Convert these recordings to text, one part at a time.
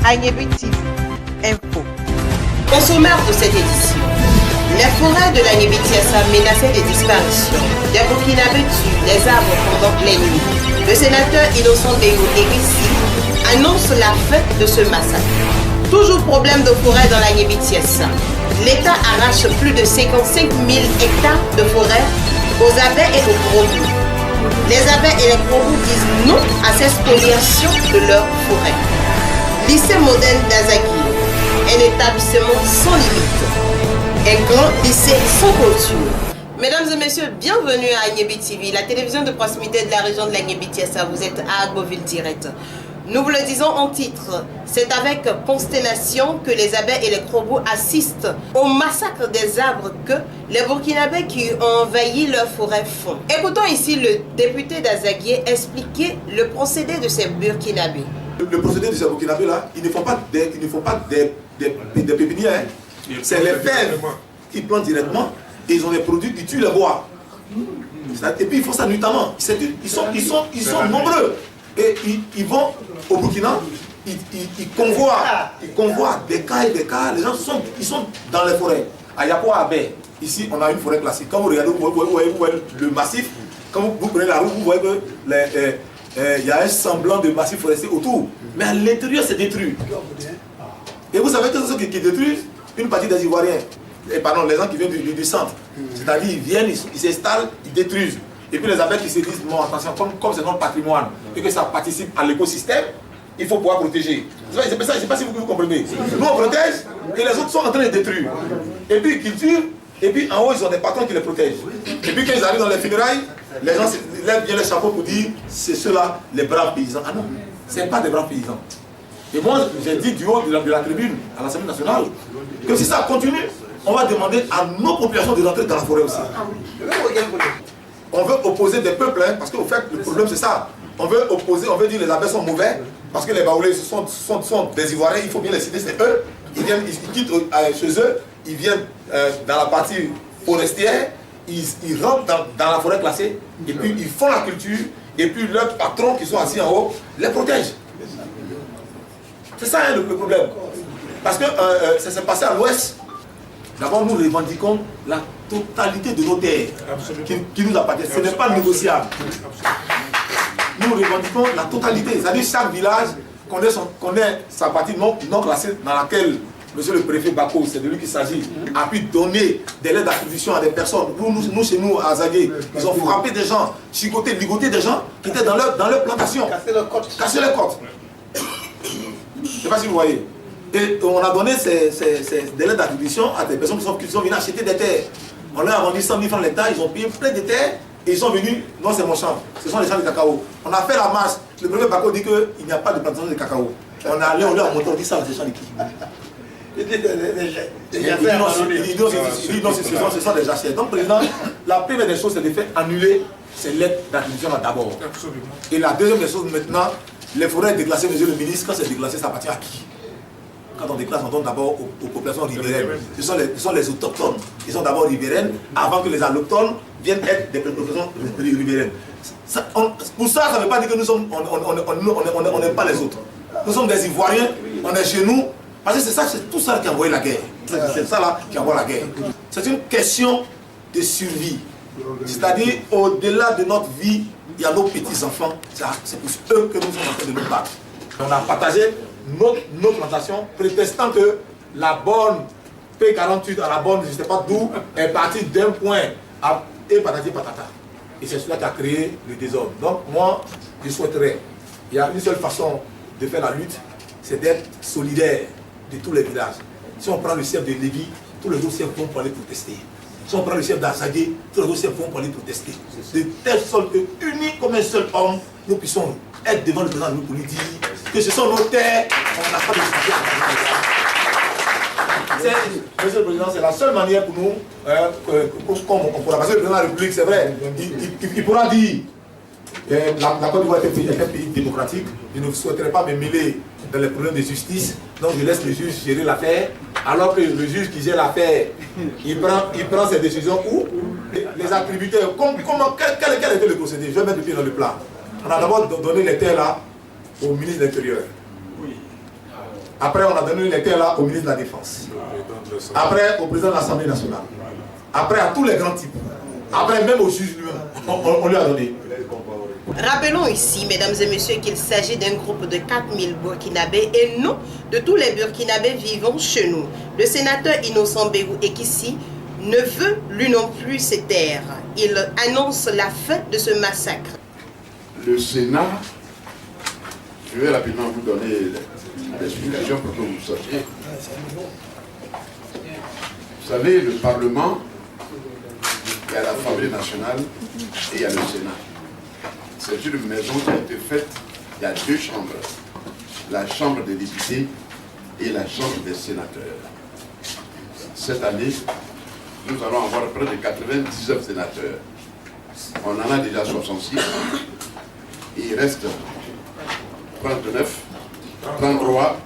Agnebi TV, info. Consommateurs de cette édition, les forêts de l'Agnebi Tiassa menaçaient de disparition. Des Burkinabés tuent les arbres pendant les nuits. Le sénateur Innocent Déo Erissi annonce la fin de ce massacre. Toujours problème de forêt dans l'Agnebi Tiassa. L'État arrache plus de 55 000 hectares de forêt aux abeilles et aux crobous. Les abeilles et les crobous disent non à cette spoliation de leur forêt. Lycée modèle d'Azagui, un établissement sans limite, un grand lycée sans clôture. Mesdames et messieurs, bienvenue à Agnebi TV, la télévision de proximité de la région de l'Agnebi Tiassa. Vous êtes à Agboville Direct. Nous vous le disons en titre, c'est avec consternation que les abeilles et les crobous assistent au massacre des arbres que les Burkinabés qui ont envahi leur forêt font. Écoutons ici le député d'Azaguié expliquer le procédé de ces Burkinabés. Le procédé de ces Burkinabés là, ils ne font pas des pépinières, hein. C'est les fèves qui plantent directement et ils ont des produits qui tuent les bois. Et puis ils font ça nuitamment. Ils sont nombreux. Et ils vont au Burkina, ils convoient des cas et des cas. Les gens ils sont dans les forêts. À Yapoua Abe, ici on a une forêt classique. Quand vous regardez, vous voyez le massif. Quand vous prenez la route, vous voyez que y a un semblant de massif forestier autour. Mais à l'intérieur, c'est détruit. Et vous savez que c'est ceux qui détruisent une partie des Ivoiriens. Pardon, les gens qui viennent du centre. C'est-à-dire, ils viennent, ils s'installent, ils détruisent. Et puis les abeilles qui se disent, non, attention, comme c'est notre patrimoine et que ça participe à l'écosystème, il faut pouvoir protéger. Je ne sais pas si vous comprenez. Nous, on protège et les autres sont en train de détruire. Et puis ils cultivent, et puis en haut, ils ont des patrons qui les protègent. Et puis quand ils arrivent dans les funérailles, les gens lèvent bien les chapeaux pour dire, c'est ceux-là, les braves paysans. Ah non, ce n'est pas des braves paysans. Et moi, j'ai dit du haut de la tribune à l'Assemblée nationale que si ça continue, on va demander à nos populations de rentrer dans la forêt aussi. On veut opposer des peuples, hein, parce qu'au fait, le problème c'est ça. On veut opposer, on veut dire que les abeilles sont mauvais, parce que les Baoulés sont des Ivoiriens, il faut bien les citer, c'est eux. Ils quittent chez eux, ils viennent dans la partie forestière, ils rentrent dans la forêt classée, et puis ils font la culture, et puis leurs patrons qui sont assis en haut les protègent. C'est ça hein, le problème. Parce que ça s'est passé à l'ouest. D'abord, nous revendiquons la totalité de nos terres qui nous appartiennent. Ce n'est pas négociable. Nous revendiquons la totalité. C'est-à-dire chaque village connaît sa partie non classée dans laquelle monsieur le préfet Bako, c'est de lui qu'il s'agit, a pu donner des lettres d'attribution à des personnes. Nous chez nous, à Azagué, ils ont frappé des gens, chicoté, ligoté des gens qui étaient dans leur plantation. Casser les côtes. Je ne sais pas si vous voyez. Et on a donné ces délais d'attribution à des personnes qui sont venues acheter des terres. On leur a vendu 100 000 francs l'hectare, ils ont payé plein de terres et ils sont venus, non c'est mon champ, ce sont les champs de cacao. On a fait la marche, le premier Bako dit qu'il n'y a pas de plantation de cacao. On est allé, on leur a monté, on dit ça, c'est champs de qui? Il dit non, ce sont des jachères. Donc président, la première des choses c'est de faire annuler ces lettres d'attribution d'abord. Et la deuxième des choses maintenant, les forêts déclassées, monsieur le ministre, quand c'est déclassé, ça appartient à qui? Quand on déclasse, on donne d'abord aux populations riveraines. Ce sont les autochtones. Ils sont d'abord riveraines avant que les allochtones viennent être des populations riveraines. Pour ça, ça ne veut pas dire que nous sommes, on n'aime pas les autres. Nous sommes des Ivoiriens, on est chez nous. Parce que c'est tout ça qui a envoyé la guerre. C'est ça là qui envoie la guerre. C'est une question de survie. C'est-à-dire, au-delà de notre vie, il y a nos petits-enfants. C'est pour eux que nous sommes en train de nous battre. On a partagé nos plantations, prétestant que la borne P48 à la borne, je ne sais pas d'où, est partie d'un point et patati patata. Et c'est cela qui a créé le désordre. Donc moi, je souhaiterais, il y a une seule façon de faire la lutte, c'est d'être solidaire de tous les villages. Si on prend le chef de Lévis, tous les autres chefs vont pour aller protester. Si on prend le chef d'Azagué, tous les autres chefs vont pour aller protester. De telle sorte que, unis comme un seul homme, nous puissions être devant le président de nous pour lui dire que ce sont nos terres, on n'a pas de souci. Monsieur le Président, c'est la seule manière pour nous, comme on pourra passer le président de la République, c'est vrai, il pourra dire la Côte d'Ivoire est un pays démocratique, je ne souhaiterais pas me mêler dans les problèmes de justice, donc je laisse le juge gérer l'affaire, alors que le juge qui gère l'affaire, il prend ses décisions où les attributaires, quel était le procédé? Je vais mettre le pied dans le plat. On a d'abord donné les terres là au ministre de l'Intérieur. Après, on a donné les terres là au ministre de la Défense. Après, au président de l'Assemblée nationale. Après, à tous les grands types. Après, même au juge lui-même, on lui a donné. Rappelons ici, mesdames et messieurs, qu'il s'agit d'un groupe de 4000 Burkinabés et non de tous les Burkinabés vivant chez nous. Le sénateur Innocent Bégou Ekissi ne veut lui non plus se taire. Il annonce la fin de ce massacre. Le Sénat, je vais rapidement vous donner l'explication pour que vous sachiez. Vous savez, le Parlement, il y a l'Assemblée nationale et il y a le Sénat. C'est une maison qui a été faite, il y a deux chambres. La Chambre des députés et la Chambre des sénateurs. Cette année, nous allons avoir près de 99 sénateurs. On en a déjà 66. Et il reste 39, 33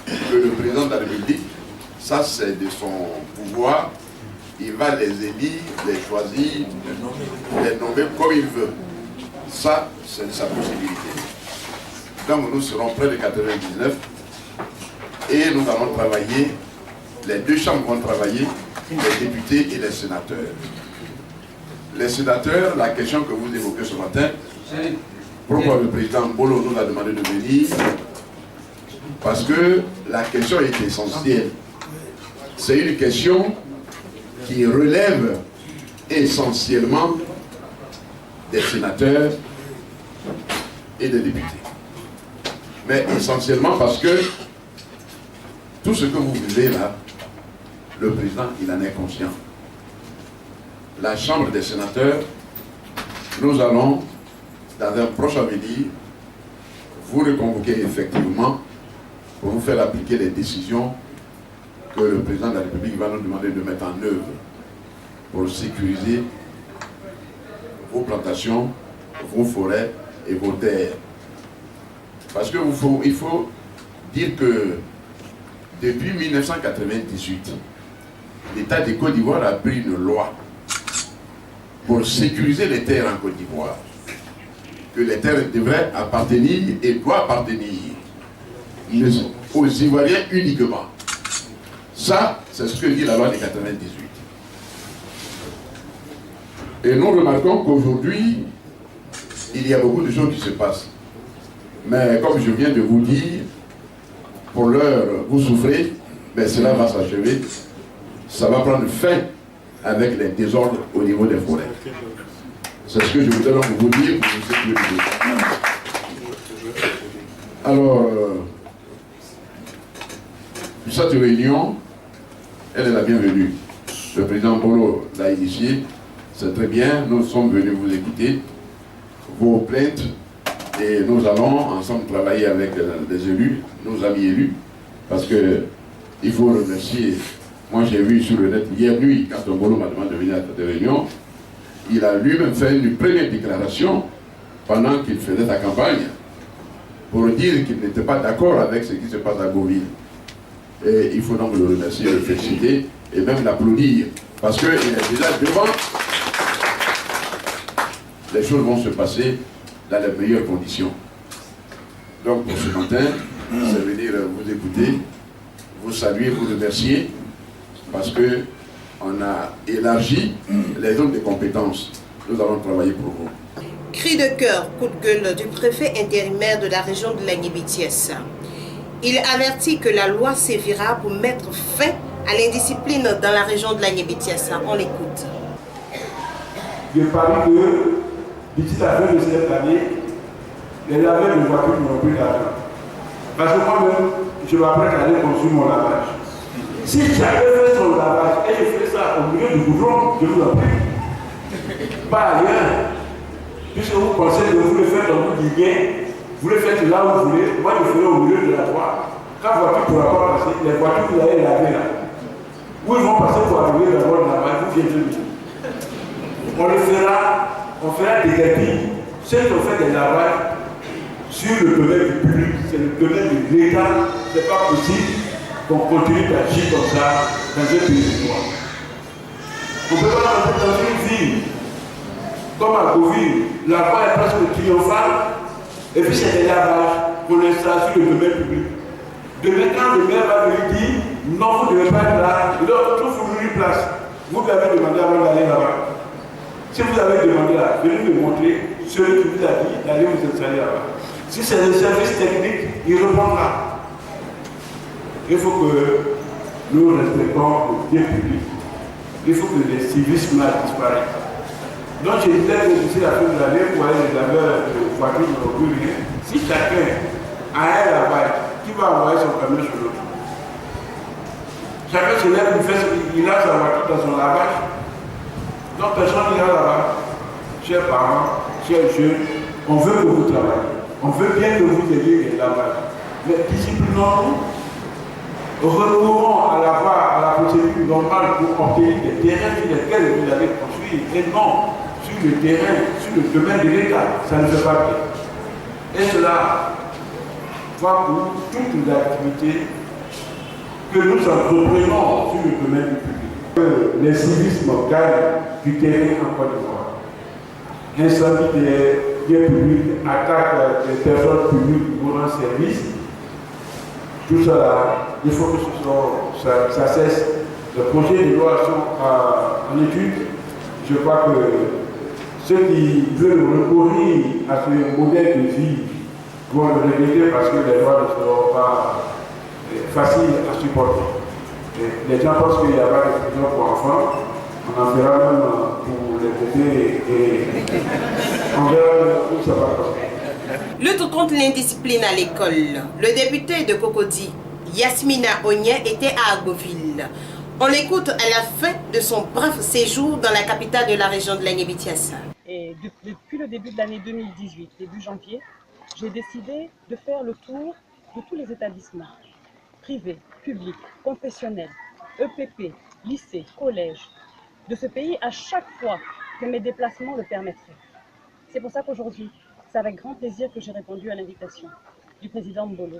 que le président de la République, ça c'est de son pouvoir, il va les élire, les choisir, les nommer comme il veut. Ça, c'est de sa possibilité. Donc nous serons près de 99 et nous allons travailler, les deux chambres vont travailler, les députés et les sénateurs. Les sénateurs, la question que vous évoquez ce matin, pourquoi le président Mbolo nous a demandé de venir? Parce que la question est essentielle. C'est une question qui relève essentiellement des sénateurs et des députés. Mais essentiellement parce que tout ce que vous vivez là, le président, il en est conscient. La Chambre des sénateurs, nous allons, dans un proche avenir, vous reconvoquer effectivement pour vous faire appliquer les décisions que le président de la République va nous demander de mettre en œuvre pour sécuriser vos plantations, vos forêts et vos terres. Parce qu'il faut dire que depuis 1998, l'État de Côte d'Ivoire a pris une loi pour sécuriser les terres en Côte d'Ivoire. Que les terres devraient appartenir et doivent appartenir aux Ivoiriens uniquement. Ça, c'est ce que dit la loi de 98. Et nous remarquons qu'aujourd'hui, il y a beaucoup de choses qui se passent. Mais comme je viens de vous dire, pour l'heure, vous souffrez, mais cela va s'achever. Ça va prendre fin avec les désordres au niveau des forêts. C'est ce que je voudrais donc vous dire pour vous sécuriser. Alors, cette réunion, elle est la bienvenue. Le président Mbolo l'a initiée. C'est très bien, nous sommes venus vous écouter, vos plaintes, et nous allons ensemble travailler avec les élus, nos amis élus, parce que il faut remercier. Moi j'ai vu sur le net hier nuit, quand Mbolo m'a demandé de venir à cette réunion, il a lui-même fait une première déclaration pendant qu'il faisait sa campagne pour dire qu'il n'était pas d'accord avec ce qui se passe à Beauville. Et il faut donc le remercier, le féliciter et même l'applaudir, parce qu'il est déjà devant. Les choses vont se passer dans les meilleures conditions. Donc pour ce matin, c'est venir vous écouter, vous saluer, vous remercier, parce qu'on a élargi les zones de compétences. Nous allons travailler pour vous. Cri de cœur, coup de gueule du préfet intérimaire de la région de l'Agnébitiès. Il avertit que la loi servira pour mettre fin à l'indiscipline dans la région de l'Agnébitiès. On l'écoute. Je parie que d'ici la fin de cette année, les laveurs de voitures n'auront plus d'argent. Parce que moi-même, je m'apprête à aller construire mon lavage. Si j'avais fait son lavage et je fais ça au milieu du goudron, je vous en prie. Pas ailleurs. Puisque vous pensez que vous le faites dans votre lignée, vous le faites là où vous voulez, moi je ferai au milieu de la voie. Quand la voiture ne pourra pas passer, les voitures que vous allez laver là, où ils vont passer pour arriver dans votre lavage, vous viendrez de on le fera, on fera des gâteaux. Ceux qui ont fait des lavages sur le domaine du public, c'est le domaine de l'État, c'est pas possible qu'on continue d'agir comme ça dans un pays de droit. On ne peut pas rentrer dans une ville comme à Beauville, la voie est presque triomphale, et puis c'est des lavages pour l'installation sur le domaine public. Demain, quand le maire va lui dire non, vous ne devez pas être là, il doit trouver une place. Vous lui avez demandé avant d'aller là-bas. Si vous avez demandé là, venez me montrer celui qui vous a dit d'aller vous installer là-bas. Si c'est le service technique, il répondra. Il faut que nous respectons le bien public. Il faut que les civismes disparaissent. Donc je disais que d'ici la fin de l'année, pour aller les laveurs de voitures ne plus rien. Si chacun a un lavage, qui va envoyer son camion sur l'autre? Chacun se lève, il a sa voiture dans son lavage. Donc personne n'ira là-bas. Chers parents, chers jeunes, on veut que vous travaillez. On veut bien que vous ayez les lavages. Mais disciplinons-nous. Renouons à la procédure normale pour obtenir des terrains sur lesquels vous allez construire et non sur le terrain, sur le domaine de l'État. Ça ne fait pas bien. Et cela va pour toutes les activités que nous entreprenons sur le domaine du public. Les civismes gagnent du terrain en Côte d'Ivoire. Incendie des biens publics, attaque des personnes publiques pour un service. Tout ça, il faut que ça cesse. Le projet de loi sont en étude. Je crois que ceux qui veulent recourir à ce modèle de vie vont le regretter parce que les lois ne seront pas faciles à supporter. Et les gens pensent qu'il n'y a pas de prison pour enfants. On en fera même pour les bébés et on verra où ça va passer. Lutte contre l'indiscipline à l'école. Le député de Cocody, Yasmina Onye, était à Agboville. On l'écoute à la fin de son bref séjour dans la capitale de la région de l'Agnébitiassa. Et depuis le début de l'année 2018, début janvier, j'ai décidé de faire le tour de tous les établissements privés, publics, confessionnels, EPP, lycées, collèges de ce pays à chaque fois que mes déplacements le permettraient. C'est pour ça qu'aujourd'hui, c'est avec grand plaisir que j'ai répondu à l'invitation du président Mbolo.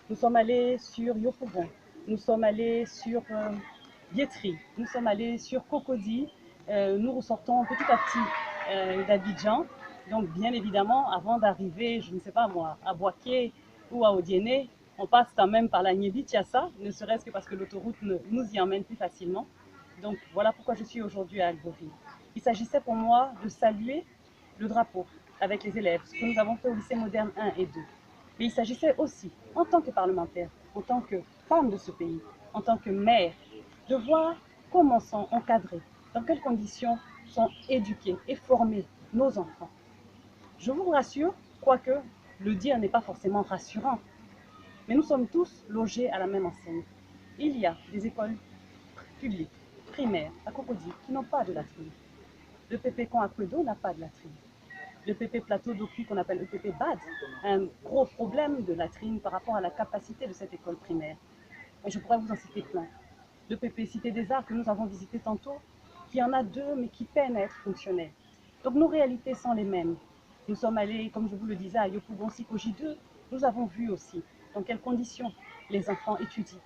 Nous sommes allés sur Yopougon, nous sommes allés sur Bietri, nous sommes allés sur Cocody, nous ressortons petit à petit d'Abidjan. Donc bien évidemment, avant d'arriver, je ne sais pas moi, à Boaké ou à Odiéné, on passe quand même par la Niébi-Tiassa, ne serait-ce que parce que l'autoroute nous y emmène plus facilement. Donc voilà pourquoi je suis aujourd'hui à Agboville. Il s'agissait pour moi de saluer le drapeau avec les élèves, ce que nous avons fait au lycée moderne 1 et 2. Mais il s'agissait aussi, en tant que parlementaire, en tant que femme de ce pays, en tant que mère, de voir comment sont encadrés, dans quelles conditions sont éduqués et formés nos enfants. Je vous rassure, quoique le dire n'est pas forcément rassurant, mais nous sommes tous logés à la même enseigne. Il y a des écoles publiques, primaires, à Cocody, qui n'ont pas de latrine. Le PP Con Akwedo n'a pas de latrine. Le PP Plateau d'Oku, qu'on appelle EPP BAD, a un gros problème de latrine par rapport à la capacité de cette école primaire. Et je pourrais vous en citer plein. Le PP Cité des Arts, que nous avons visité tantôt, qui en a deux, mais qui peinent à être fonctionnels. Donc nos réalités sont les mêmes. Nous sommes allés, comme je vous le disais, à Yopougon-Siko J2. Nous avons vu aussi dans quelles conditions les enfants étudient.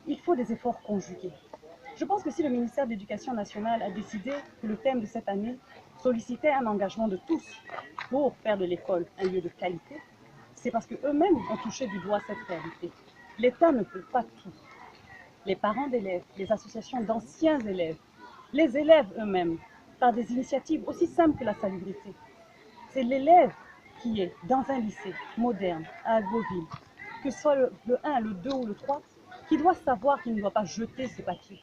Il faut des efforts conjugués. Je pense que si le ministère de l'Éducation nationale a décidé que le thème de cette année sollicitait un engagement de tous pour faire de l'école un lieu de qualité, c'est parce qu'eux-mêmes ont touché du doigt cette réalité. L'État ne peut pas tout. Les parents d'élèves, les associations d'anciens élèves, les élèves eux-mêmes, par des initiatives aussi simples que la salubrité. C'est l'élève qui est dans un lycée moderne à Agboville, que ce soit le 1, le 2 ou le 3, qui doit savoir qu'il ne doit pas jeter ses papiers,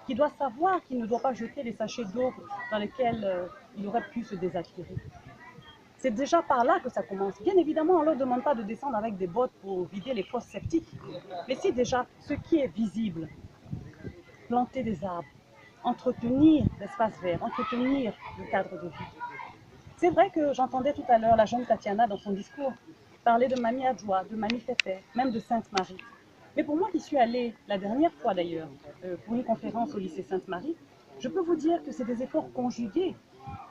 qui doit savoir qu'il ne doit pas jeter les sachets d'eau dans lesquels il aurait pu se désacquérir. C'est déjà par là que ça commence. Bien évidemment, on ne leur demande pas de descendre avec des bottes pour vider les fosses septiques. Mais si déjà ce qui est visible, planter des arbres, entretenir l'espace vert, entretenir le cadre de vie. C'est vrai que j'entendais tout à l'heure la jeune Tatiana dans son discours parler de Mamie Adjoa, de Mamie Pépé, même de Sainte-Marie. Mais pour moi qui suis allée, la dernière fois d'ailleurs, pour une conférence au lycée Sainte-Marie, je peux vous dire que c'est des efforts conjugués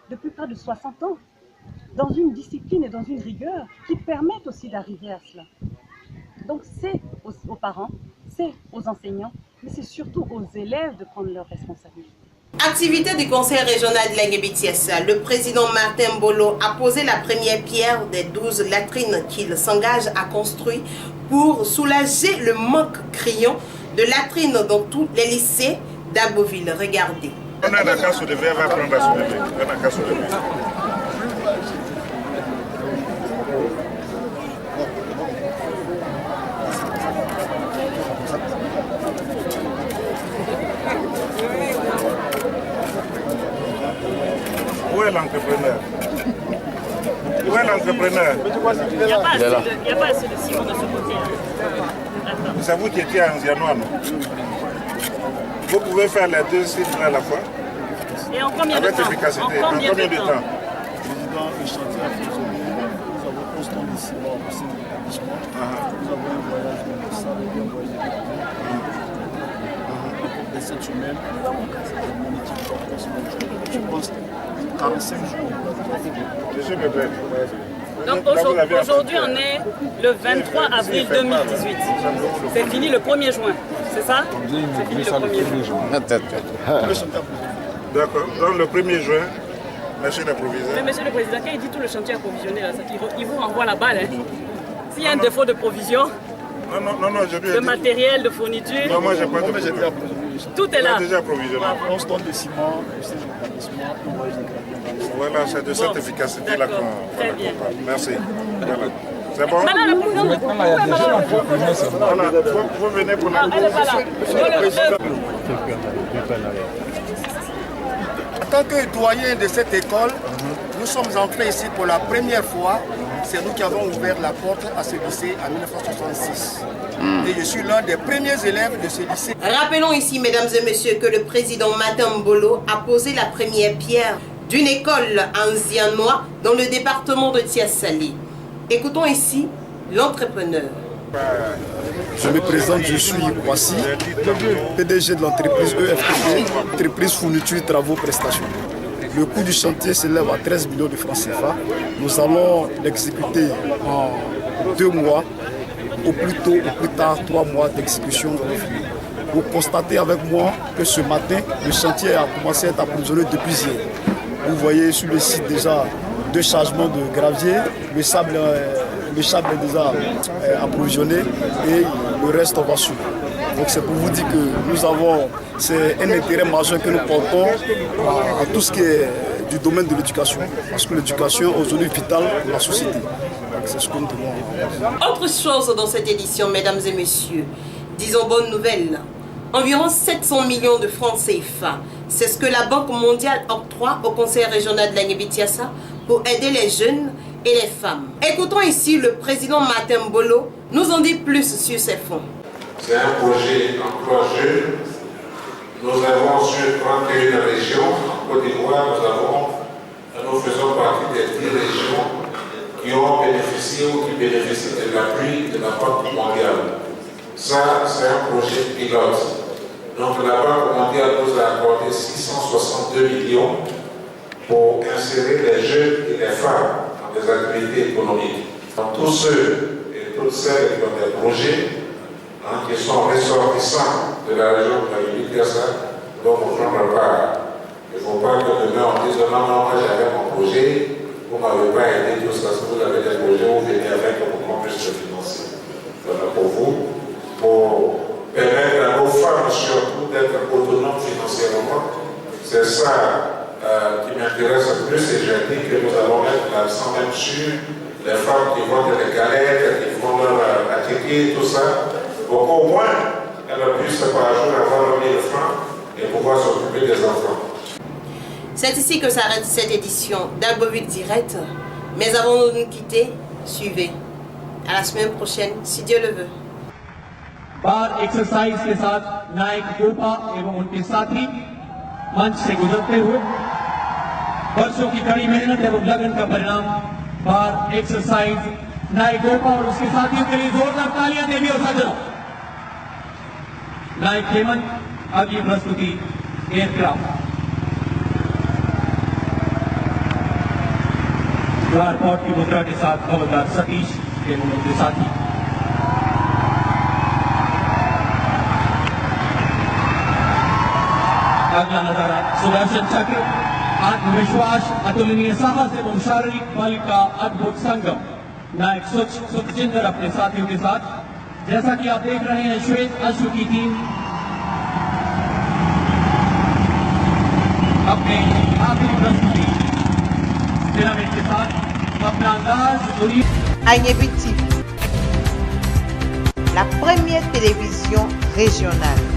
depuis près de 60 ans, dans une discipline et dans une rigueur qui permettent aussi d'arriver à cela. Donc c'est aux parents, c'est aux enseignants, mais c'est surtout aux élèves de prendre leurs responsabilités. Activité du Conseil régional de l'Anguébitiessa, le président Martin Mbolo a posé la première pierre des 12 latrines qu'il s'engage à construire pour soulager le manque criant de latrines dans tous les lycées d'Aboville. Regardez. On a la casse de verre, va prendre la soulever. On a la casse de verre. Où est l'entrepreneur? Où est l'entrepreneur? Il n'y a pas assez de ciment de ce côté. C'est vous qui étiez à Anzianois, non? Vous pouvez faire les deux sites à la fois? Et en combien de temps? Avec efficacité. En combien de temps? Président, le chantier a fonctionné. Nous avons 11 tonnes de ciment au sein de l'établissement. Nous avons un voyage de salariés, un voyage de cette semaine. Je pense 45 jours. Monsieur Bébé. Donc aujourd'hui, on est le 23 avril 2018. C'est fini le 1er juin, c'est ça? C'est fini le 1er juin. D'accord. Donc le 1er juin, machine approvisionée. Mais monsieur le président, quand il dit tout le chantier approvisionné, là, il vous renvoie la balle. Hein. S'il y a un défaut de provision, non, je lui ai de dit. matériel, de fourniture, Non, moi j'ai pas de J'étais problème. approvisionné. tout est là. Déjà approvisionné. 11 tonnes de ciment, au sein de l'établissement, un voyage de gravier. Voilà, c'est de cette efficacité-là d'accord. qu'on Très bien. parle. Merci. Voilà. C'est bon? Madame la présidente, Voilà, vous venez pour la... elle n'est pas là. En tant que doyen de cette école, nous sommes entrés ici pour la première fois. C'est nous qui avons ouvert la porte à ce lycée en 1966. Et je suis l'un des premiers élèves de ce lycée. Rappelons ici, mesdames et messieurs, que le président Martin Mbolo a posé la première pierre d'une école anzianois dans le département de Tiassali. Écoutons ici l'entrepreneur. Je me présente, je suis Kwasi, PDG de l'entreprise EFTP, entreprise fourniture, travaux, prestations. Le coût du chantier s'élève à 13 millions de francs CFA. Nous allons l'exécuter en 2 mois, au plus tôt, au plus tard 3 mois d'exécution. Vous constatez avec moi que ce matin, le chantier a commencé à être approvisionné depuis hier. Vous voyez sur le site déjà 2 chargements de gravier, le sable est déjà approvisionné et le reste on va suivre. Donc c'est pour vous dire que nous avons, c'est un intérêt majeur que nous portons à tout ce qui est du domaine de l'éducation. Parce que l'éducation est aujourd'hui vitale pour la société. C'est ce que nous devons. Autre chose dans cette édition, mesdames et messieurs, disons bonne nouvelle. Environ 700 millions de francs CFA. C'est ce que la Banque mondiale octroie au Conseil régional de l'Anguébitiassa pour aider les jeunes et les femmes. Écoutons ici le président Martin Mbolo nous en dit plus sur ces fonds. C'est un projet emploi jeune. Nous avons sur 31 régions. En Côte d'Ivoire, nous faisons partie des 10 régions qui ont bénéficié ou qui bénéficient de l'appui de la Banque mondiale. Ça, c'est un projet pilote. Donc la Banque mondiale nous a accordé 662 millions pour insérer les jeunes et les femmes dans des activités économiques. Donc, tous ceux et toutes celles qui ont des projets qui sont ressortissants de la région de l'Anguébitiassa vont vous prendre part. Il ne faut pas que demain on dise non, moi j'avais mon projet, vous ne m'avez pas aidé, tout ça, si vous avez des projets, vous venez avec pour qu'on puisse le financer. Voilà pour vous, pour permettre à nos femmes surtout d'être autonomes financièrement. C'est ça qui m'intéresse le plus et j'ai dit que nous allons mettre l'accent même sur les femmes qui vont dans les galettes, qui font leur atelier, tout ça, pour qu'au moins elles puissent par jour avoir 1000 francs et pouvoir s'occuper des enfants. C'est ici que s'arrête cette édition d'Alboville Direct. Mais avant de nous quitter, suivez. À la semaine prochaine, si Dieu le veut. बार एक्सरसाइज के साथ नायक गोपा एवं उनके साथी मंच से गुजरते हुए वर्षों की कड़ी मेहनत एवं लगन का परिणाम बार एक्सरसाइज नायक गोपा और उसके साथियों के लिए जोरदार तालियां देवी और सज्जनों। नायक हेमंत अगली प्रस्तुति एयरक्राफ्ट एयरपोर्ट की मुद्रा के साथ हवलदार सतीश एवं उनके साथी। अगला नजारा सुदर्शन चक्र, आत्मविश्वास, अतुलनीय साहस एवं शारीरिक बल का अद्भुत संगम। नायक सुखजिंदर अपने साथियों के साथ, जैसा कि आप देख रहे हैं, श्वेत अश्व की टीम अपने आखिरी प्रस्तुति पिरामिड के साथ अपना अंदाज Agnebi TV, la première télévision régionale.